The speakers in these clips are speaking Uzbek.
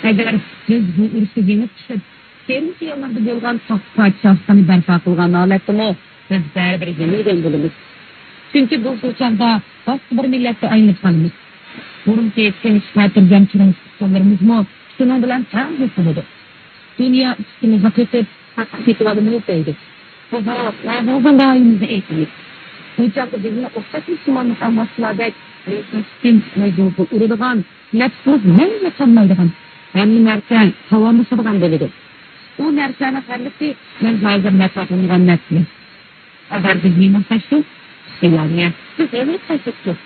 Agar biz bu urushga yengib chiqib, keyingi yillarda bo'lgan podshohlikni barpo qilgan holatni biz baribir yenggan bo'lamiz. Chunki bu chog'da boshqa bir millatga aylanib qolamiz. Burungi etganish xotirjam turishlarimizni shuning bilan ham bo'ladi. Dunyo ustimizni ketib, ketib deydi. Bu doimizni aytamiz. Bu chog'da bizni o'xshash musulmonlar ammoshlarda lekin mevzu uradigan, nafsimiz nima qilmaydigan, hamma narsa havoni sirgan bo'ladi. U narsani qarlisi men hozir nafaqlangan narsa. Agar biz nima qilsak, yani siz nima qilasiz?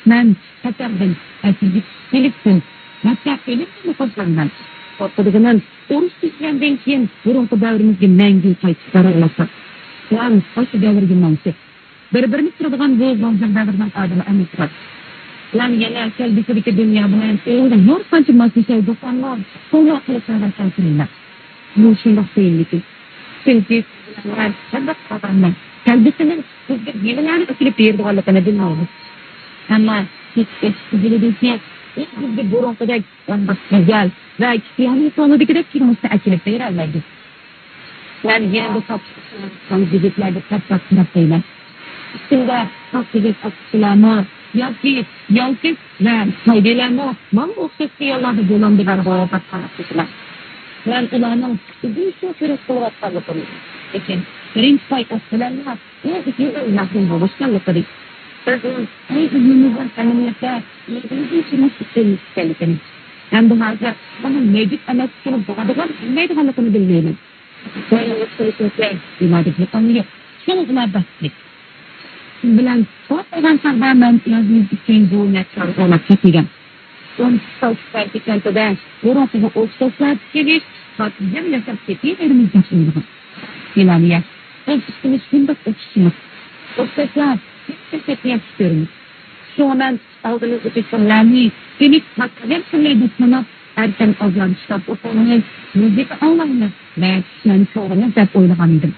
Men qatardan aytib kelibdim. Mas'uliyatni qo'shganman. Qo'rqadigan urush tushgandan keyin burungi davrimizga mangu qaytib borarlar. Yani o'sha davrga mansi. Bir-birini turadigan bu davrdan adil emas. Yani yana kelbiki dünya bilan nur qancha mas'uliyat do'konlar, qo'lga qilingan tartiblar. Bu shunday deyildi. Chunki ular sabab qadamlar kalbisini bizga nimalarni o'tirib berganligini bilmaymiz. Ammo hech biladigan bizga burunqidek go'zal va kiyani sonidagidek turmushni achilib bera olmaydi. Yani yana bu topshiriqlarga qattiq qarab qo'yiladi. Shunda topshiriq topshirishlarni yoki va foydalarni mana o'xshash yollarda bo'linadigan ro'yxat qilib ben ularning bir shu kerak qilayotganligini lekin birinchi poytaxtlarga yaqin bo'lishganligini biz o'zimizdan samimiyatda o'zimizga endi hozir buni mevjud emasligini bilmaydiganligini bilmayman. Siz bilan to'g'ridan sarbaman yozib uchun bu narsalar olib ketilgan. Son savaşlardaki kentte burası Ağustos'ta geliş, fatihden yasap tepkiye verimiz yaşandı. İlaniye, ben üstümüz günde uçuşumuz. Ağustos'ta hiç tepkiye istiyorum. Şu an aldığınız uçuşlarını, günlük hakkılar söylediklerini erken azlar çıkıp oturmayı, müzik anlamını ve sen sorunu hep oylamanıydım.